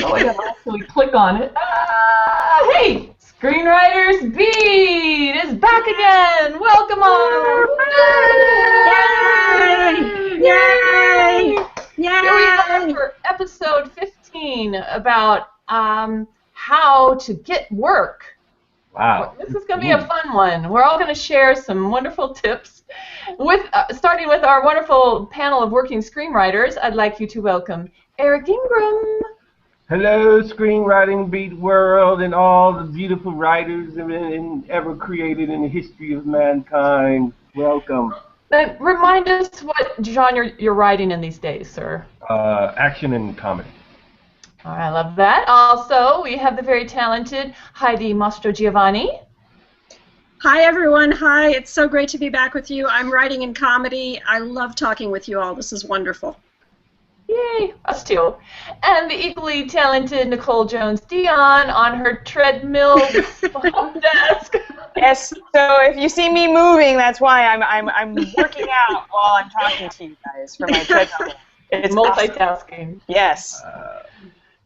Oh, I gotta actually click on it. Hey, Screenwriters Beat is back again. Welcome all. Yay! Yay! Yay! Here we are for episode 15 about how to get work. Wow. This is going to be a fun one. We're all going to share some wonderful tips. Starting with our wonderful panel of working screenwriters, I'd like you to welcome Eric Ingram. Hello, screenwriting beat world and all the beautiful writers ever created in the history of mankind. Welcome. And remind us what genre you're writing in these days, sir. Action and comedy. I love that. Also, we have the very talented Heidi Mastrogiovanni. Hi, everyone. Hi. It's so great to be back with you. I'm writing in comedy. I love talking with you all. This is wonderful. Yay, us too. And the equally talented Nicole Jones-Dion on her treadmill desk. Yes, so if you see me moving, that's why I'm working out while I'm talking to you guys for my treadmill. It's multitasking. Awesome. Yes.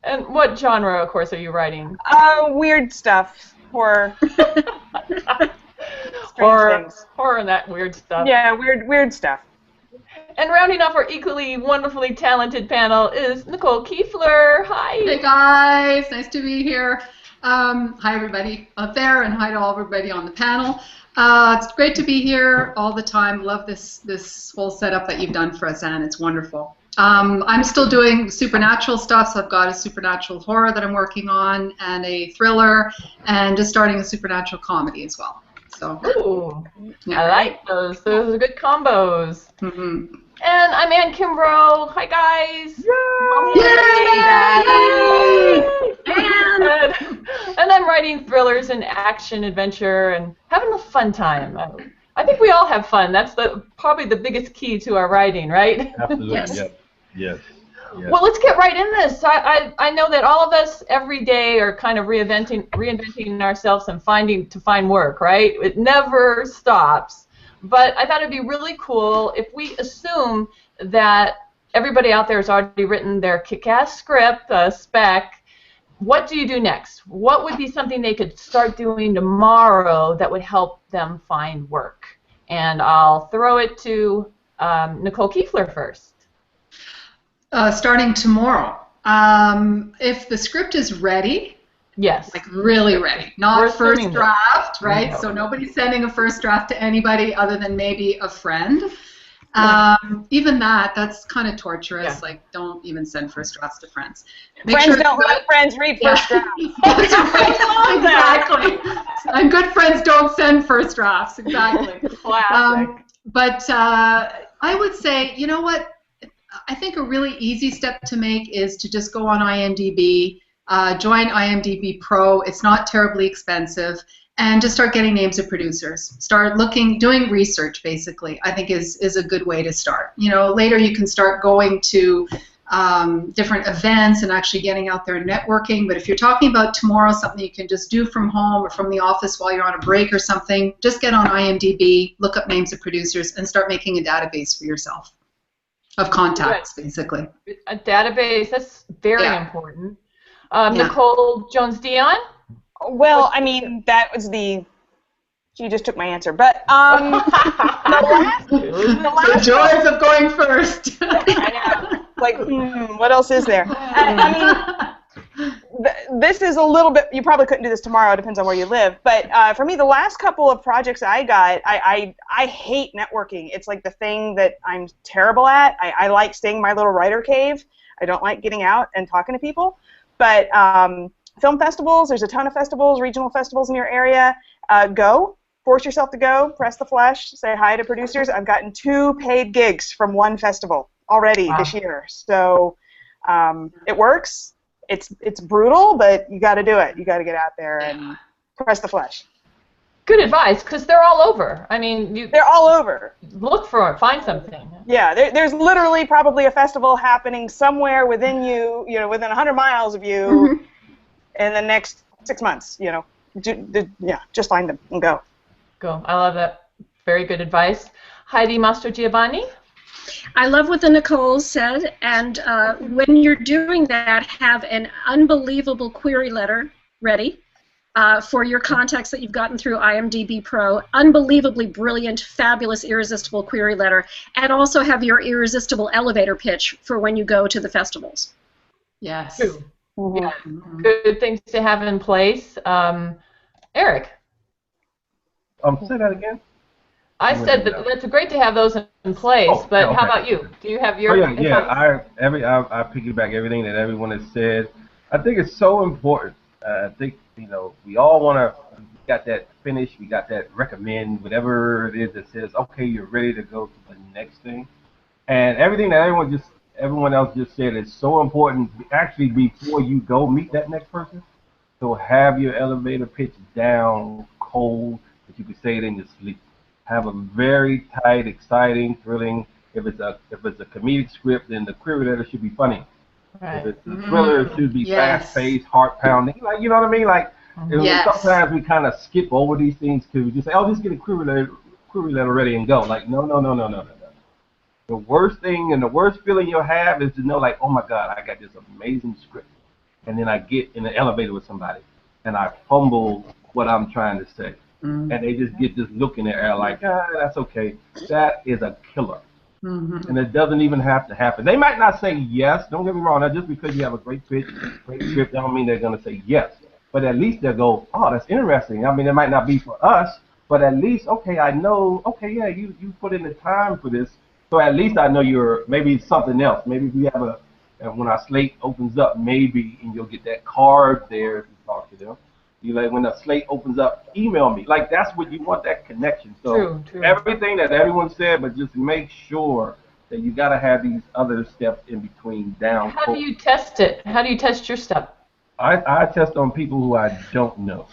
And what genre, of course, are you writing? Weird stuff. Horror. Horror and that weird stuff. Yeah, weird stuff. And rounding off our equally wonderfully talented panel is Nicole Kiefler. Hi. Hey guys, nice to be here. Hi everybody out there, and hi to all everybody on the panel. It's great to be here all the time. Love this whole setup that you've done for us, Anne. It's wonderful. I'm still doing supernatural stuff, so I've got a supernatural horror that I'm working on, and a thriller, and just starting a supernatural comedy as well. So, ooh, yeah. I like those. Those are good combos. Mm-hmm. And I'm Ann Kimbrough. Hi, guys. Yay! And I'm writing thrillers and action adventure and having a fun time. I think we all have fun. That's probably the biggest key to our writing, right? Absolutely. Yes. Yep. Yes. Yes. Well, let's get right in this. I know that all of us every day are kind of reinventing ourselves and find work, right? It never stops. But I thought it'd be really cool if we assume that everybody out there has already written their kick-ass script, spec. What do you do next? What would be something they could start doing tomorrow that would help them find work? And I'll throw it to Nicole Kiefler first. Starting tomorrow. If the script is ready, yes, like really ready, not first draft, right? No. So nobody's sending a first draft to anybody other than maybe a friend. Even that's kind of torturous. Yeah. Like, don't even send first drafts to friends. Friends don't let friends read first drafts. That's right. Exactly. And good friends don't send first drafts. Exactly. Classic. But I would say, you know what? I think a really easy step to make is to just go on IMDb, join IMDb Pro. It's not terribly expensive, and just start getting names of producers. Start doing research. Basically, I think is a good way to start. You know, later you can start going to different events and actually getting out there and networking. But if you're talking about tomorrow, something you can just do from home or from the office while you're on a break or something, just get on IMDb, look up names of producers, and start making a database for yourself. Of contacts, basically. A database, that's very important. Nicole Jones-Dion? Well, I mean, that was you just took my answer. But the joys of going first. I know. Like, what else is there? I mean, this is a little bit, you probably couldn't do this tomorrow, it depends on where you live, but for me, the last couple of projects I got, I hate networking. It's like the thing that I'm terrible at. I like staying in my little writer cave. I don't like getting out and talking to people. But film festivals, there's a ton of festivals, regional festivals in your area. Go. Force yourself to go, press the flesh, say hi to producers. I've gotten 2 paid gigs from one festival already this year. So it works. It's brutal, but you got to do it. You got to get out there and press the flesh. Good advice, because they're all over. I mean, they're all over. Look for it, find something. Yeah, there's literally probably a festival happening somewhere within you, within 100 miles of you, in the next 6 months. Just find them and go. Go. I love that. Very good advice. Heidi Mastrogiovanni? I love what the Nicole said, and when you're doing that, have an unbelievable query letter ready for your contacts that you've gotten through IMDb Pro. Unbelievably brilliant, fabulous, irresistible query letter, and also have your irresistible elevator pitch for when you go to the festivals. Yes. True. Mhm. Yeah. Good things to have in place. Eric. Say that again. I said that that's great to have those in place, Oh, but yeah, how okay. about you? Do you have your? Oh yeah. I piggyback everything that everyone has said. I think it's so important. I think we all want to. We got that finish. We got that recommend. Whatever it is that says, okay, you're ready to go to the next thing. And everything that everyone else just said is so important. Actually, before you go meet that next person, so have your elevator pitch down cold that you can say it in your sleep. Have a very tight, exciting, thrilling. If it's a comedic script, then the query letter should be funny. Right. If it's a thriller, it should be Yes. fast-paced, heart-pounding. Like, you know what I mean? Like, Yes. sometimes we kind of skip over these things because we just say, "Oh, just get a query letter ready and go." Like, no. The worst thing and the worst feeling you'll have is to know, like, "Oh my God, I got this amazing script," and then I get in the elevator with somebody and I fumble what I'm trying to say, and they just get this look in their air like, that's okay. That is a killer. And it doesn't even have to happen. They might not say yes. Don't get me wrong. Now, just because you have a great pitch, great script, don't mean they're going to say yes. But at least they'll go, oh, that's interesting. I mean, it might not be for us, but at least, okay, I know, okay, yeah, you put in the time for this. So at least I know maybe it's something else. Maybe if we have when our slate opens up, maybe, and you'll get that card there to talk to them. You like when the slate opens up, email me. Like that's what you want, that connection. So True. Everything that everyone said, but just make sure that you got to have these other steps in between down. How do you test it? How do you test your stuff? I test on people who I don't know.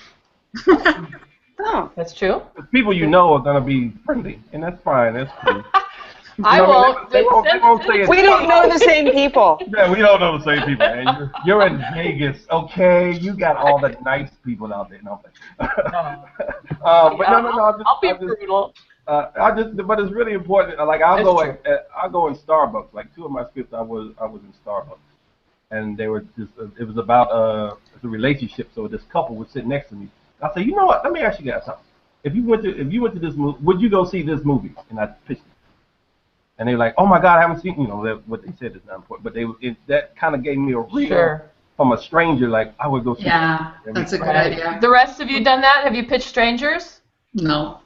Oh. That's true. The people you know are gonna be friendly, and that's fine. That's cool. I won't. They won't say it. We don't know the same people. Yeah, we don't know the same people, and you're in Vegas, okay? You got all the nice people out there. No, but no. I'll be brutal. But it's really important. Like I'll go in Starbucks. Like two of my scripts, I was in Starbucks, and they were just. It was about the relationship. So this couple was sitting next to me. I said, you know what? Let me ask you guys something. If you went to this movie, would you go see this movie? And I pitched it. And they were like, oh my God, I haven't seen, what they said is not important. But that kind of gave me a real, from a stranger, like, I would go see it. Yeah, that's a good idea. The rest of you done that? Have you pitched strangers? No.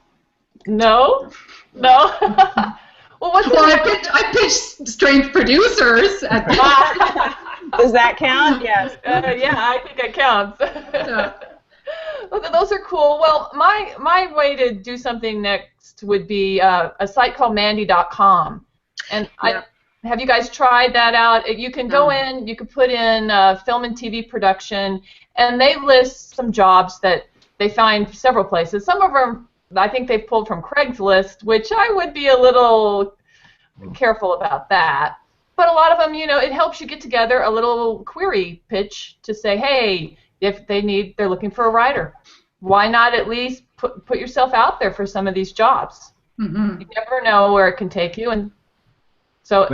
No? Well, I pitched strange producers. Does that count? Yes. Yeah, I think it counts. Yeah. Those are cool. Well, my way to do something next would be a site called Mandy.com. And have you guys tried that out? You can go in, you can put in film and TV production, and they list some jobs that they find several places. Some of them I think they've pulled from Craigslist, which I would be a little careful about that. But a lot of them, it helps you get together a little query pitch to say, hey, if they're looking for a writer, why not at least put yourself out there for some of these jobs? Mm-hmm. You never know where it can take you, and so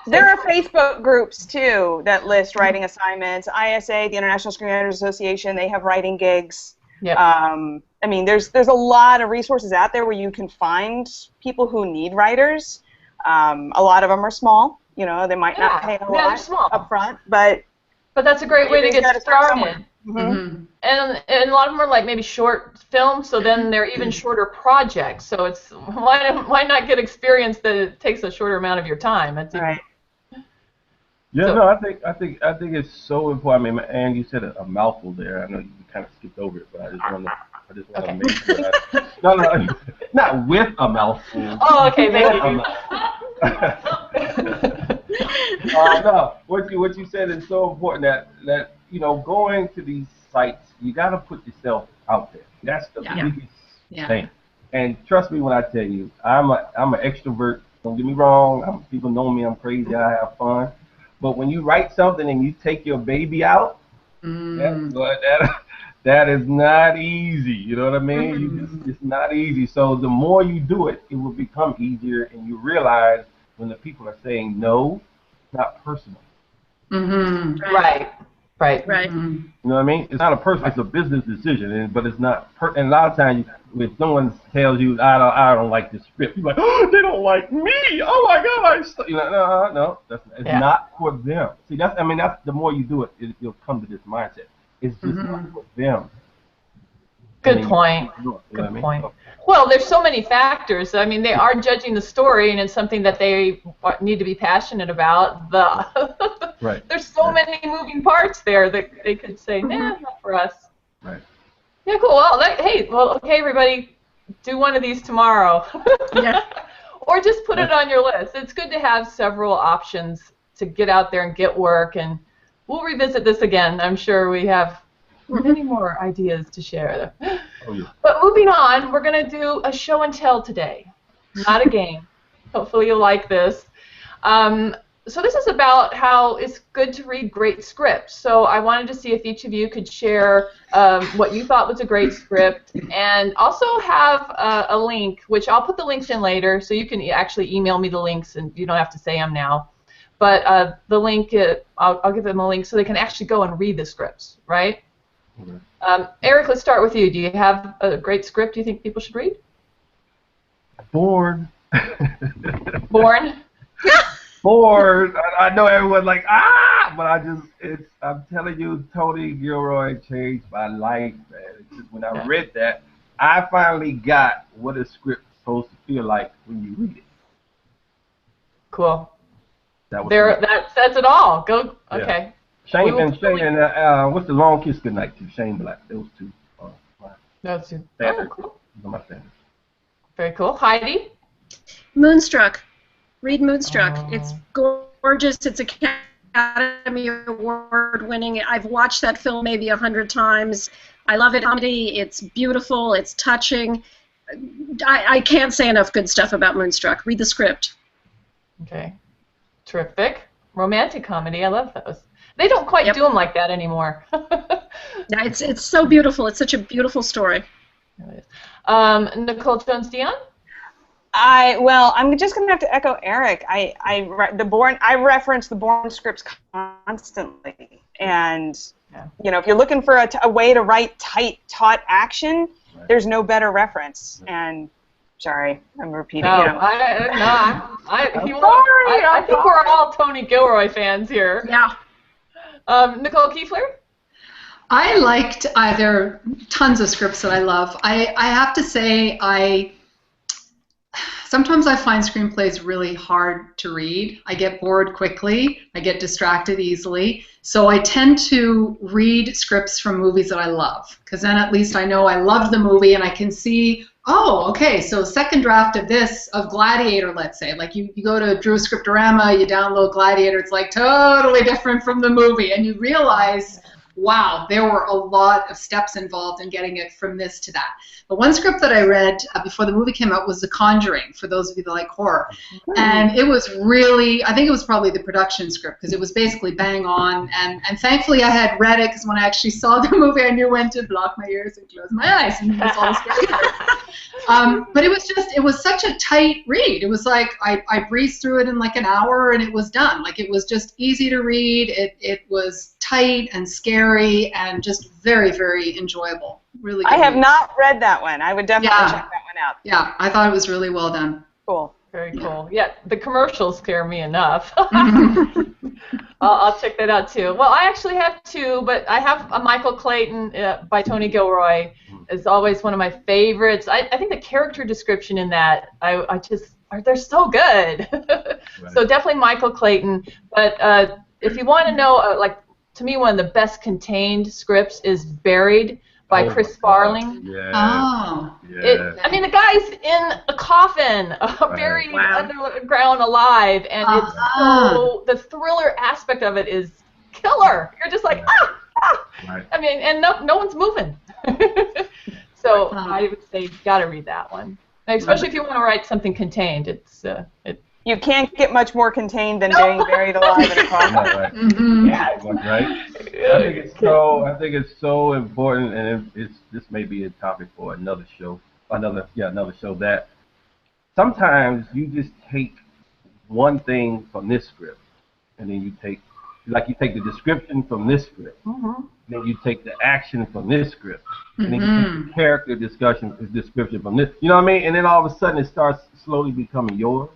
there are Facebook groups too that list writing assignments. ISA, the International Screenwriters Association, they have writing gigs. Yep. I mean, there's a lot of resources out there where you can find people who need writers. A lot of them are small. They might not pay a lot up front, but that's a great way to get started. Mm-hmm. And a lot of them are like maybe short films, so then they're even shorter projects. So it's why not get experience that it takes a shorter amount of your time? That's right. I think it's so important. I mean, and you said a mouthful there. I know you kind of skipped over it, but I just want to make sure. No, not with a mouthful. Oh, okay, thank you. No, what you said is so important that going to these sites, you got to put yourself out there. That's the biggest thing. And trust me when I tell you, I'm an extrovert. Don't get me wrong. People know me. I'm crazy. I have fun. But when you write something and you take your baby out, that is not easy. You know what I mean? It's not easy. So the more you do it, it will become easier, and you realize when the people are saying no, it's not personal. Mm-hmm. Right. Right. Right. Mm-hmm. You know what I mean? It's not a personal. It's a business decision, but it's not. And a lot of times, when someone tells you, I don't like this script," you're like, "Oh, they don't like me. Oh my God!" You know, no, it's not for them. See, that's the more you do it, you'll come to this mindset. It's just not for them. Good point. Good point. Well, there's so many factors. I mean, they are judging the story, and it's something that they need to be passionate about. Right. There's so many moving parts there that they could say, "Nah, not for us." Right. Yeah, cool. Well, okay, everybody, do one of these tomorrow. Yeah. Or just put it on your list. It's good to have several options to get out there and get work, and we'll revisit this again. I'm sure we have many more ideas to share. Oh, yeah. But moving on, we're going to do a show and tell today, not a game. Hopefully you'll like this. So this is about how it's good to read great scripts. So I wanted to see if each of you could share what you thought was a great script, and also have a link, which I'll put the links in later, so you can actually email me the links, and you don't have to say them now. But the link, I'll give them a link so they can actually go and read the scripts, right? Eric, let's start with you. Do you have a great script you think people should read? Born. Born? Born. I know everyone's like, but I'm telling you, Tony Gilroy changed my life, man. It's just, when I read that, I finally got what a script is supposed to feel like when you read it. Cool. That says it all. Go. Okay. Yeah. Shane and what's the Long Kiss Goodnight to Shane Black? Those two. Those two. Oh, Cool. Those are my favorites. Very cool. Heidi? Moonstruck. Read Moonstruck. It's gorgeous. It's Academy Award winning. I've watched that film maybe 100 times. I love it. Comedy. It's beautiful. It's touching. I can't say enough good stuff about Moonstruck. Read the script. Okay. Terrific. Romantic comedy. I love those. They don't quite do them like that anymore. Yeah, it's so beautiful. It's such a beautiful story. Nicole Jones-Dion? I'm just going to have to echo Eric. I reference the Bourne scripts constantly, and if you're looking for a way to write tight, taut action, there's no better reference. And sorry, I'm repeating. I think we're all Tony Gilroy fans here. Yeah. Nicole Kiefler? I liked there are tons of scripts that I love. I have to say sometimes I find screenplays really hard to read. I get bored quickly. I get distracted easily. So I tend to read scripts from movies that I love, because then at least I know I loved the movie and I can see, oh, okay, so second draft of Gladiator, let's say. Like you go to Drew Scriptorama, you download Gladiator, it's like totally different from the movie, and you realize, wow, there were a lot of steps involved in getting it from this to that. But one script that I read before the movie came out was The Conjuring, for those of you that like horror. And it was really, I think it was probably the production script, because it was basically bang on. And thankfully I had read it, because when I actually saw the movie, I knew when to block my ears and close my eyes. And it was all but it was such a tight read. It was like I breezed through it in like an hour and it was done. Like, it was just easy to read. It was tight and scary and just very, very enjoyable. Really good. I have not read that one. I would definitely check that one out. Yeah, I thought it was really well done. Cool. Very cool. Yeah, the commercials scare me enough. I'll check that out too. Well, I actually have two, but I have a Michael Clayton by Tony Gilroy. Is always one of my favorites. I think the character description in that, they're so good. So definitely Michael Clayton. But if you want to know, to me, one of the best contained scripts is Buried by Chris Farling. Yeah. Oh. Yeah. I mean, the guy's in a coffin, buried underground alive, and it's so, the thriller aspect of it is killer. You're just like, Right. I mean, and no one's moving. So I would say you've got to read that one, especially if you want to write something contained. You can't get much more contained than being buried alive in a coffin. Right. Mm-hmm. Right. I think it's so important, and this may be a topic for another show. Another show, that sometimes you just take one thing from this script, and then you take the description from this script, then you take the action from this script, and then you take the character description from this. You know what I mean? And then all of a sudden it starts slowly becoming yours.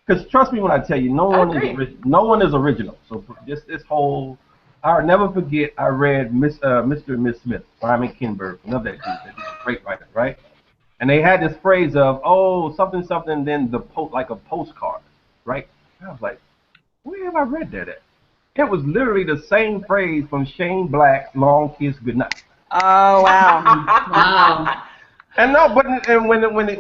Because trust me when I tell you, no one is original. So just this whole, I'll never forget. I read Mr. and Miss Smith, Simon Kinberg, love that dude. That dude's a great writer, right? And they had this phrase of, oh, something, something, then like a postcard, right? And I was like, where have I read that at? It was literally the same phrase from Shane Black's Long Kiss Goodnight. Oh, wow. Wow. And no, but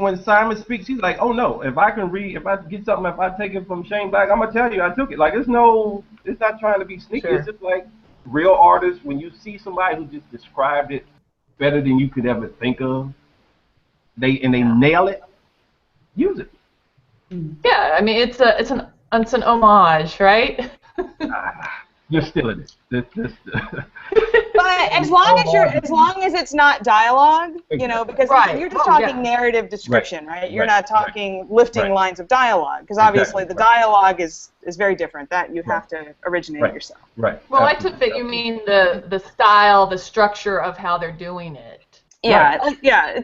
when Simon speaks, he's like, oh no, if I get something, if I take it from Shane Black, I'm gonna tell you I took it. Like it's not trying to be sneaky. Sure. It's just like real artists. When you see somebody who just described it better than you could ever think of, they nail it. Use it. Yeah, I mean it's an homage, right? You're still in it. But as long as it's not dialogue, you know, because you're just talking narrative description, right? You're not talking lifting lines of dialogue, because obviously the dialogue is very different. That you have to originate it yourself. Right. Well, I took that you mean the style, the structure of how they're doing it. Yeah,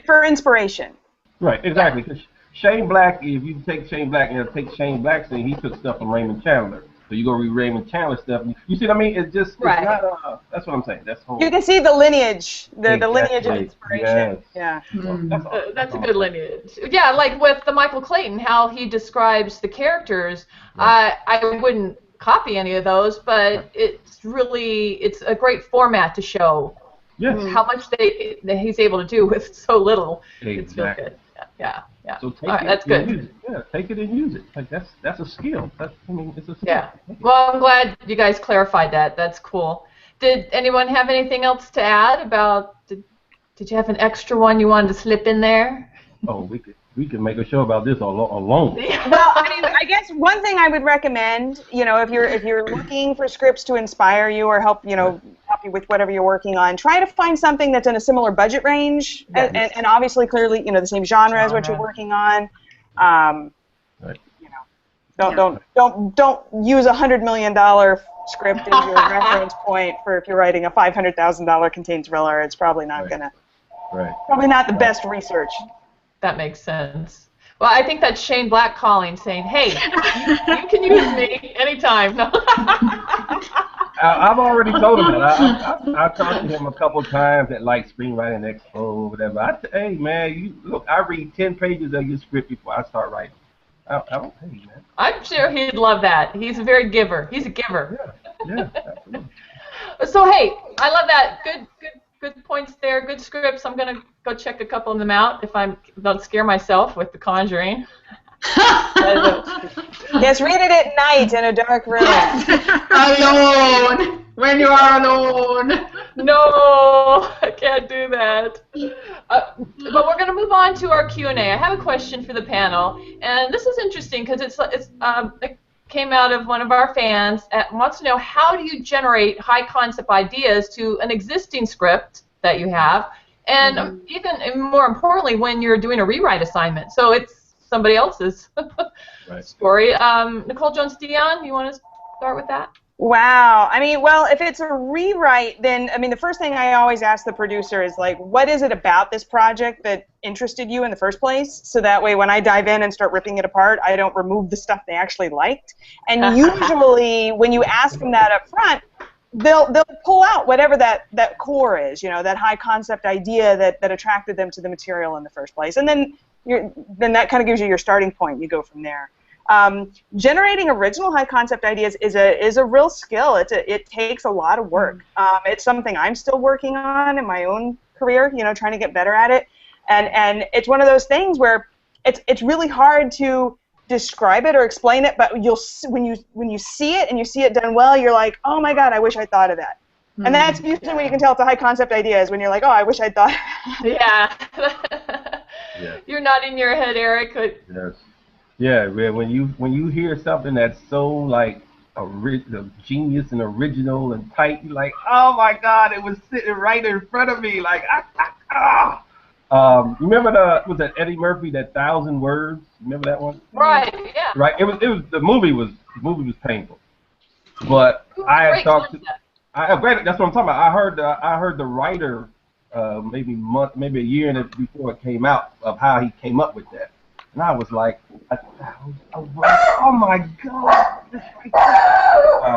for inspiration. Right, exactly. Because Shane Black, if you take Shane Black and take Shane Black's thing, he took stuff from Raymond Chandler. So you go read Raymond Chandler stuff. You see what I mean? It's just it's not. That's what I'm saying. That's whole. You can see the lineage, the lineage of inspiration. Yes. Yeah. That's a good lineage. Yeah, like with the Michael Clayton, how he describes the characters. I wouldn't copy any of those, but it's a great format to show how much he's able to do with so little. Exactly. It's really good. Yeah. So take it that's good. Use it. Yeah, take it and use it. Like that's a skill. It's a skill. Yeah. Well, I'm glad you guys clarified that. That's cool. Did anyone have anything else to add about? Did you have an extra one you wanted to slip in there? Oh, we could make a show about this alone. Well, I mean, I guess one thing I would recommend, you know, if you're looking for scripts to inspire you or help you with whatever you're working on, try to find something that's in a similar budget range and obviously clearly, you know, the same genre as what you're working on. You know, don't use $100 million script as your reference point for if you're writing a $500,000 contained thriller. It's probably not probably not the best research. That makes sense. Well, I think that's Shane Black calling, saying, "Hey, you can use me anytime." No. I've already told him that. I talked to him a couple times at like Screenwriting Expo or whatever. Hey man, look, I read 10 pages of your script before I start writing. I don't pay you, man. I'm sure he'd love that. He's a very giver. He's a giver. Yeah, absolutely. So hey, I love that. Good points there. Good scripts. I'm gonna go check a couple of them out if I don't scare myself with The Conjuring. Yes, read it at night in a dark room. Alone. When you are alone. No, I can't do that. But we're going to move on to our Q&A. I have a question for the panel, and this is interesting because it came out of one of our fans and wants to know, how do you generate high concept ideas to an existing script that you have, and even more importantly, when you're doing a rewrite assignment. So it's somebody else's story. Nicole Jones-Dion, you want to start with that? Wow. I mean, well, if it's a rewrite, then, I mean, the first thing I always ask the producer is, like, what is it about this project that interested you in the first place? So that way, when I dive in and start ripping it apart, I don't remove the stuff they actually liked. And usually, when you ask them that up front, they'll pull out whatever that core is, you know, that high concept idea that attracted them to the material in the first place. And then that kind of gives you your starting point. You go from there. Generating original high concept ideas is a real skill. It takes a lot of work. It's something I'm still working on in my own career, you know, trying to get better at it. And it's one of those things where it's really hard to describe it or explain it, but when you see it and you see it done well, you're like, oh my God, I wish I thought of that. And that's usually when you can tell it's a high concept idea, is when you're like, oh, I wish I'd thought. Yeah. You're nodding your head, Eric. Yes. Yeah, when you hear something that's so like genius and original and tight, you're like, oh my God, it was sitting right in front of me. Like, You remember was that Eddie Murphy, that 1,000 Words? Remember that one? Right. Yeah. Right. The movie was painful, but I had Great talked. concept. Great. That's what I'm talking about. I heard the writer maybe a year before it came out of how he came up with that, and I was like, oh my God, this right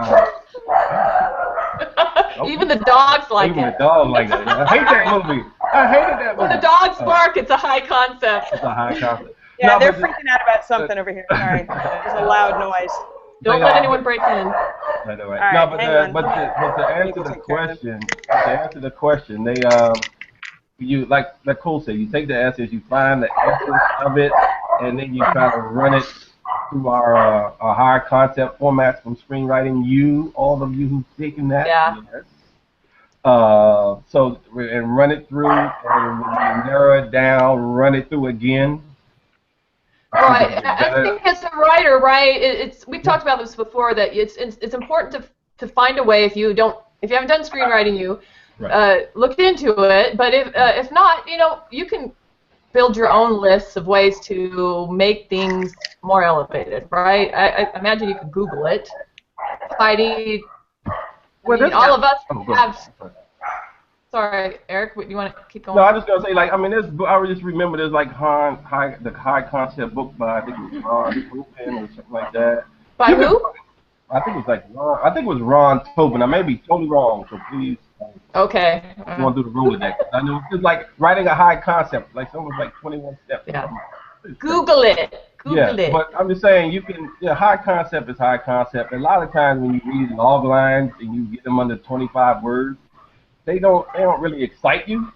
there. Even the dogs like Even it. the dogs like that. I hate that movie. I hated that movie. When the dogs bark, it's a high concept. It's a high concept. Yeah, No, they're but freaking out about something over here. Sorry, there's a loud noise. Don't let anyone break in. I know, right? All No, right, but hang on. but to answer the question, they you like Cole said, you take the essays, you find the essence of it, and then you try to run it through our higher concept formats from Screenwriting. All of you who've taken that, Yeah. yes. And run it through, and when you narrow it down, run it through again. Right. I think as a writer, right? We've talked about this before, that it's important to find a way, if you haven't done screenwriting, look into it. But if not, you can build your own lists of ways to make things more elevated, right? I imagine you could Google it. Heidi, all of us have. Sorry, Eric, do you want to keep going? No, I was just gonna say, like, I mean, I just remember there's like the high concept book by, I think it was Ron Tobin or something like that. By who? I think it was it was Ron Tobin. I may be totally wrong, so please. Okay. Going through the Rolodex. I know it's like writing a high concept, like almost like 21 steps. Yeah. Google it. Google it. But I'm just saying, high concept is high concept. A lot of times when you read log lines and you get them under 25 words, they don't really excite you.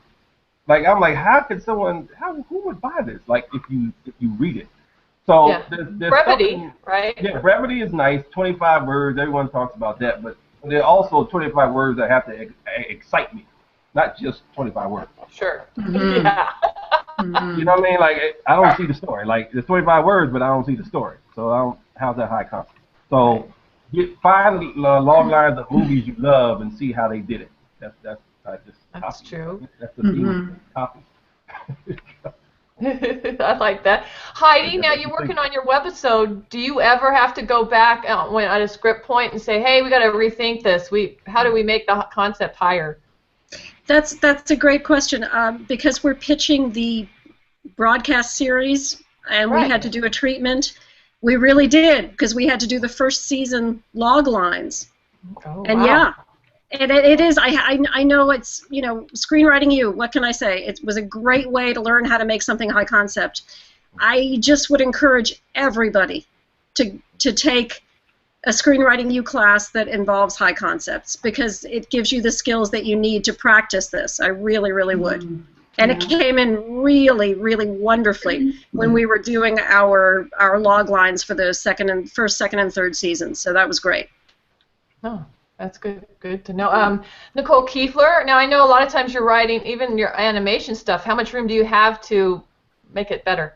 Like, I'm like, who would buy this? Like, if you read it. So there's brevity, right? Yeah, brevity is nice. 25 words, everyone talks about that, but there are also 25 words that have to excite me, not just 25 words. Sure. Mm-hmm. Yeah. Mm-hmm. You know what I mean? Like, I don't see the story. Like, there's 25 words, but I don't see the story. So how's that high concept? So find log lines of movies you love and see how they did it. That's true. That's the theme. Copy. I like that. Heidi, now you're working on your webisode. Do you ever have to go back at a script point and say, hey, we got to rethink this? How do we make the concept higher? That's a great question, because we're pitching the broadcast series, and we had to do a treatment. We really did, because we had to do the first season log lines. Oh, and wow. And it is. I know it's, Screenwriting. What can I say? It was a great way to learn how to make something high concept. I just would encourage everybody to take a Screenwriting class that involves high concepts, because it gives you the skills that you need to practice this. I really, really would. Mm-hmm. And it came in really, really wonderfully when we were doing our log lines for the first, second, and third seasons. So that was great. Oh. That's good to know. Nicole Kiefler, now I know a lot of times you're writing, even your animation stuff, how much room do you have to make it better?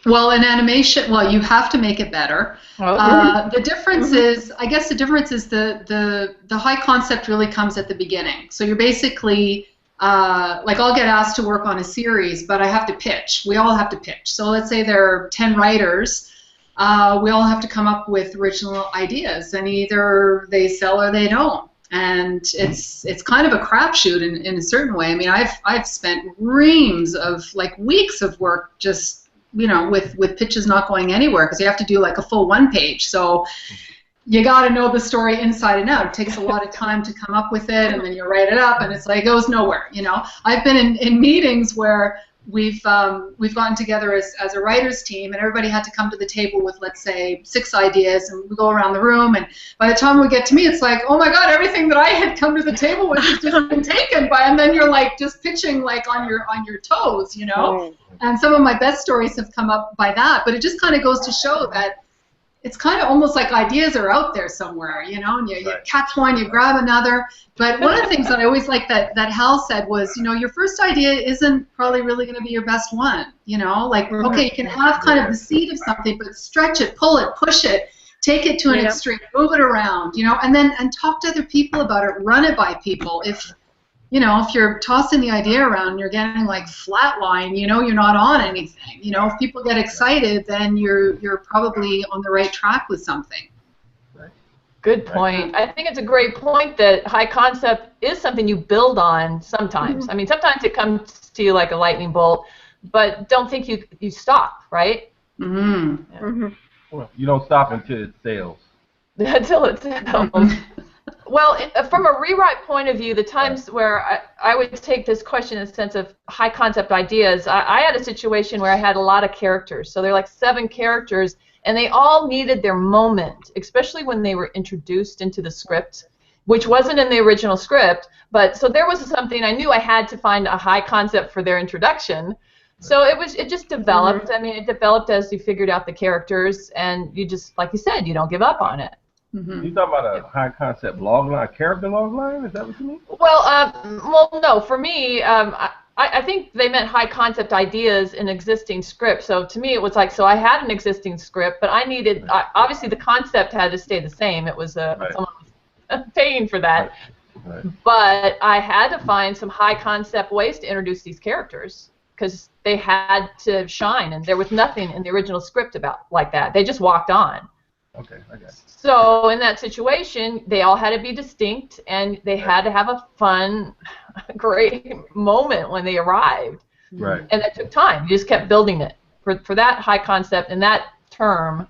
Well, in animation, you have to make it better. Okay. The difference is, I guess the difference is the high concept really comes at the beginning. So you're basically, like, I'll get asked to work on a series, but I have to pitch. We all have to pitch. So let's say there are 10 writers. We all have to come up with original ideas, and either they sell or they don't. And it's kind of a crapshoot in a certain way. I mean, I've spent reams of, like, weeks of work just, with pitches not going anywhere, because you have to do like a full 1 page. So you got to know the story inside and out. It takes a lot of time to come up with it, and then you write it up, and it's like, it goes nowhere. I've been in meetings where we've gotten together as a writers team, and everybody had to come to the table with, let's say, 6 ideas, and we go around the room, and by the time we get to me, it's like, oh my God, everything that I had come to the table with has just been taken by, and then you're like just pitching like on your toes, And some of my best stories have come up by that, but it just kind of goes to show that it's kind of almost like ideas are out there somewhere, and you catch one, you grab another. But one of the things that I always like that Hal said was, your first idea isn't probably really going to be your best one, like, okay, you can have kind of the seed of something, but stretch it, pull it, push it, take it to an extreme, move it around, and then talk to other people about it, run it by people. you know, if you're tossing the idea around and you're getting like flatline, you know, you're not on anything. You know, if people get excited, then you're probably on the right track with something. Good point. I think it's a great point that high concept is something you build on sometimes. I mean, sometimes it comes to you like a lightning bolt, but don't think you stop, right? Well, you don't stop until it sells. Until it sells. Well, from a rewrite point of view, the times where I would take this question in the sense of high concept ideas, I had a situation where I had a lot of characters. So there are like 7 characters, and they all needed their moment, especially when they were introduced into the script, which wasn't in the original script. But so there was something I knew I had to find a high concept for their introduction. So it just developed. I mean, it developed as you figured out the characters, and you just, like you said, you don't give up on it. You talking about a high concept log line, character log line? Is that what you mean? Well, no. For me, I think they meant high concept ideas in existing script. So to me, it was like, so I had an existing script, but I needed obviously the concept had to stay the same. It was someone was paying for that, but I had to find some high concept ways to introduce these characters because they had to shine, and there was nothing in the original script about like that. They just walked on. Okay, I got it. So in that situation, they all had to be distinct, and they had to have a fun, great moment when they arrived. Right. And that took time. You just kept building it. For that high concept and that term,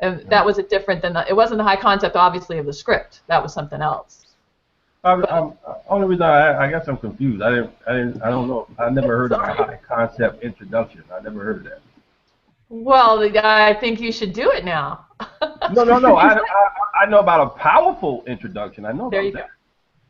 that was different than it wasn't the high concept, obviously, of the script. That was something else. Only reason I guess I'm confused. I don't know. I never heard of a high concept introduction. I never heard of that. Well, I think you should do it now. No. I know about a powerful introduction. I know about that.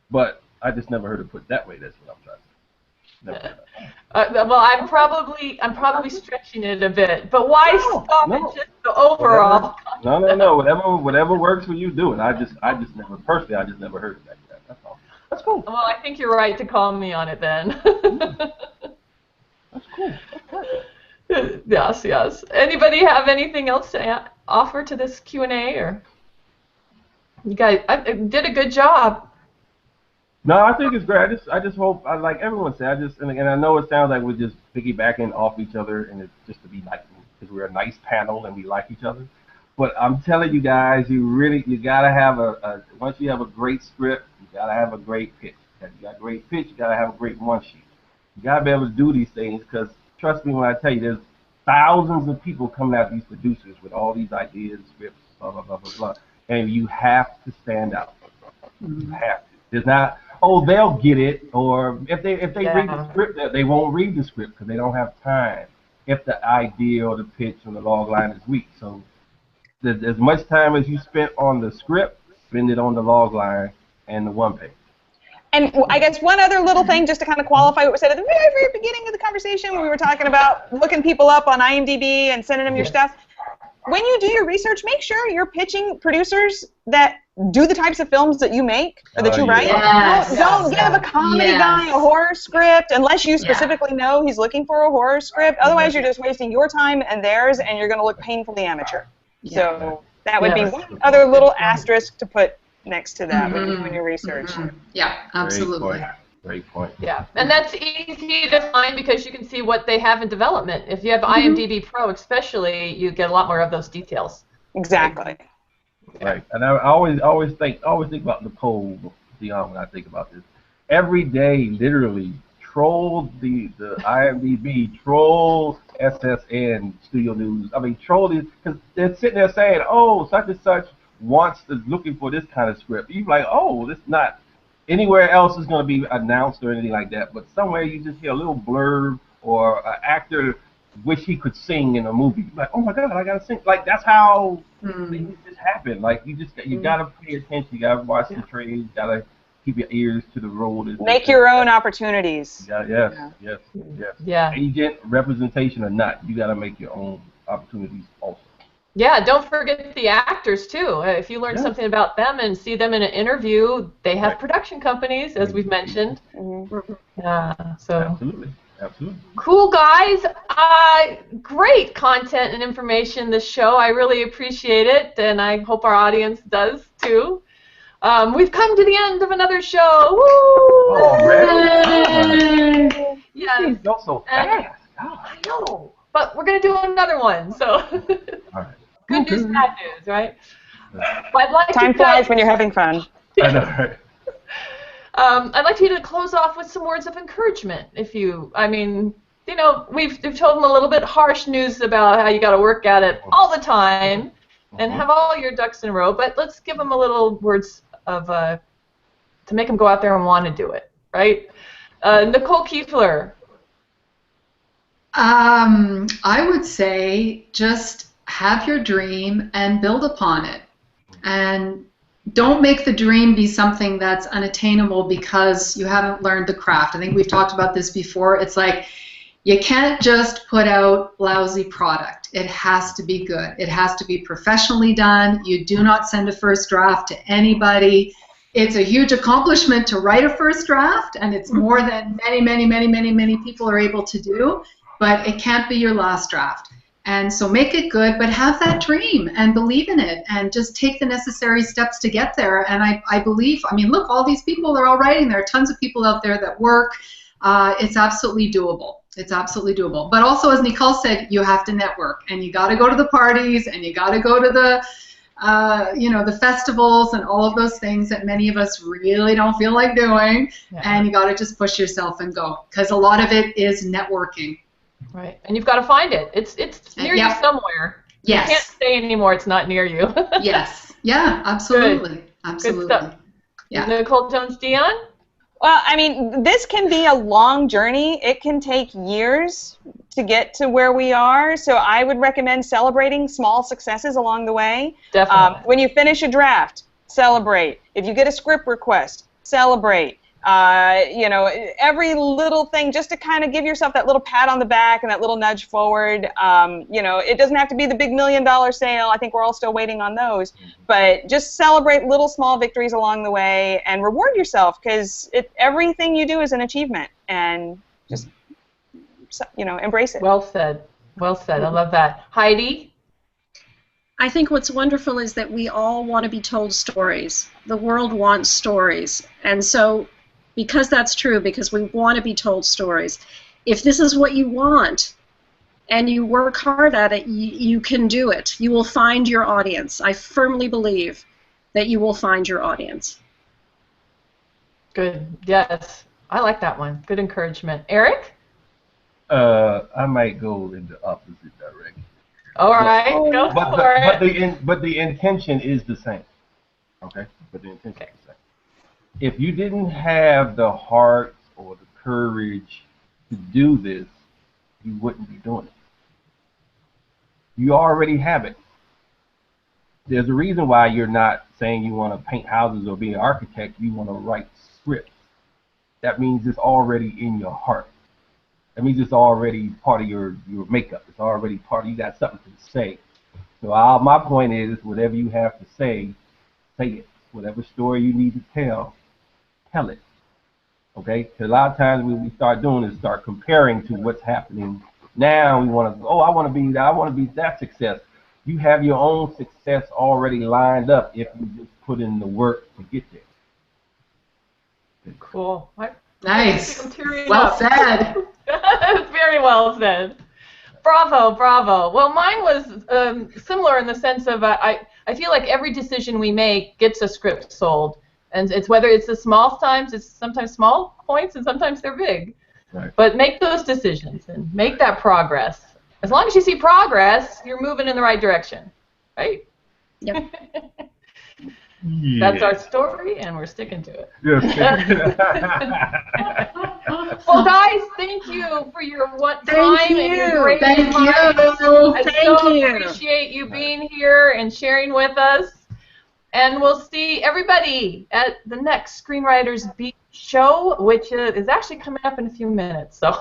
But I just never heard it put that way. That's what I'm trying to say. Well, I'm probably stretching it a bit. But why stop at just the overall? No. Whatever works for you, do it. I just never personally. I just never heard of that. That's all. That's cool. Well, I think you're right to call me on it then. That's cool. Yes. Anybody have anything else to offer to this Q&A, or you guys did a good job? No, I think it's great. I just hope, like everyone said, and I know it sounds like we're just piggybacking off each other, and it's just to be like, because we're a nice panel and we like each other. But I'm telling you guys, you gotta have once you have a great script, you gotta have a great pitch. If you got a great pitch, you gotta have a great one sheet. You gotta be able to do these things, because trust me when I tell you, there's thousands of people coming out, these producers with all these ideas, scripts, blah, blah, blah, blah, blah. And you have to stand out. You have to. There's not, oh, they'll get it, or if they read the script, they won't read the script because they don't have time if the idea or the pitch or the log line is weak. So as much time as you spent on the script, spend it on the log line and the one page. And I guess one other little thing, just to kind of qualify what we said at the very, very beginning of the conversation when we were talking about looking people up on IMDb and sending them your stuff. When you do your research, make sure you're pitching producers that do the types of films that you make or that you write. Don't give a comedy guy a horror script unless you specifically know he's looking for a horror script. Otherwise, you're just wasting your time and theirs, and you're going to look painfully amateur. So that would be one other little asterisk to put next to that when you're doing your research. Yeah, absolutely. Great point. Yeah, and that's easy to find because you can see what they have in development. If you have IMDb Pro especially, you get a lot more of those details. Exactly. Right, and I always think about Nicole Dion when I think about this. Every day, literally, troll the IMDb, troll SSN, Studio News. I mean, troll these, because they're sitting there saying, oh, such and such looking for this kind of script. You're like, oh, this not anywhere else is going to be announced or anything like that, but somewhere you just hear a little blurb or an actor wish he could sing in a movie. You're like, oh my God, I gotta sing. Like that's how things just happen. Like you gotta pay attention. You gotta watch the trades. You gotta keep your ears to the road. Make your own opportunities. Yes. Agent representation or not, you gotta make your own opportunities also. Yeah, don't forget the actors too. If you learn something about them and see them in an interview, they have production companies, as we've mentioned. So Absolutely. Cool, guys. Great content and information this show. I really appreciate it, and I hope our audience does too. We've come to the end of another show. Woo! Already? Yes. These go so fast. I know, but we're going to do another one. So, All right. good news, bad news, right? I'd like Time to flies when you're having fun. I know, right? I'd like you to close off with some words of encouragement. We've told them a little bit harsh news about how you got to work at it all the time and have all your ducks in a row, but let's give them a little words of to make them go out there and want to do it, right? Nicole Kiefler. I would say just have your dream and build upon it. And don't make the dream be something that's unattainable because you haven't learned the craft. I think we've talked about this before. It's like you can't just put out lousy product. It has to be good. It has to be professionally done. You do not send a first draft to anybody. It's a huge accomplishment to write a first draft, and it's more than many people are able to do, but it can't be your last draft. And so make it good, but have that dream and believe in it and just take the necessary steps to get there. And I believe, look, all these people, they're all writing. There are tons of people out there that work. It's absolutely doable. It's absolutely doable. But also, as Nicole said, you have to network, and you got to go to the parties, and you got to go to the, the festivals and all of those things that many of us really don't feel like doing. Yeah. And you got to just push yourself and go, because a lot of it is networking. Right, and you've got to find it. It's near you somewhere. Yes. You can't stay anymore. It's not near you. Yes. Yeah. Absolutely. Good. Absolutely. Good stuff. Yeah. Nicole Jones-Dion. Well, this can be a long journey. It can take years to get to where we are. So I would recommend celebrating small successes along the way. Definitely. When you finish a draft, celebrate. If you get a script request, celebrate. Every little thing, just to kind of give yourself that little pat on the back and that little nudge forward. It doesn't have to be the big $1 million sale. I think we're all still waiting on those. But just celebrate little small victories along the way and reward yourself, because everything you do is an achievement, and just embrace it. Well said. Well said. I love that. Heidi? I think what's wonderful is that we all want to be told stories. The world wants stories. And so, because that's true, because we want to be told stories, if this is what you want and you work hard at it, you can do it. You will find your audience. I firmly believe that you will find your audience. Good. Yes. I like that one. Good encouragement. Eric? I might go in the opposite direction. All right. Go for it. But the intention is the same. Okay? But the intention is the same. If you didn't have the heart or the courage to do this, you wouldn't be doing it. You already have it. There's a reason why you're not saying you want to paint houses or be an architect. You want to write scripts. That means it's already in your heart. That means it's already part of your makeup. It's already part of, you got something to say. So my point is, whatever you have to say it. Whatever story you need to tell it. Okay? Because a lot of times when we start doing is start comparing to what's happening now. We want to, I want to be that success. You have your own success already lined up if you just put in the work to get there. Cool. Nice. Well said. Very well said. Bravo, bravo. Well, mine was similar in the sense of I feel like every decision we make gets a script sold, and it's whether it's the small times, it's sometimes small points, and sometimes they're big. Right. But make those decisions and make that progress. As long as you see progress, you're moving in the right direction, right? Yep. Yeah. That's our story, and we're sticking to it. Yes. Well, guys, thank you for your time and your great Thank advice. you. I appreciate you being here and sharing with us. And we'll see everybody at the next Screenwriters Beat show, which is actually coming up in a few minutes. So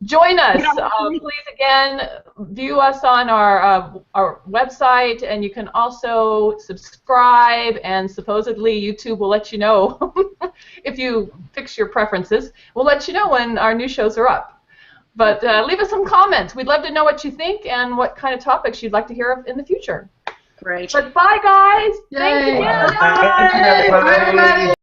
join us. Please, again, view us on our website, and you can also subscribe, and supposedly YouTube will let you know if you fix your preferences. We'll let you know when our new shows are up. But leave us some comments. We'd love to know what you think and what kind of topics you'd like to hear of in the future. Great. But bye, guys. Thanks Yay. again. Thank you, everybody. Bye, everybody.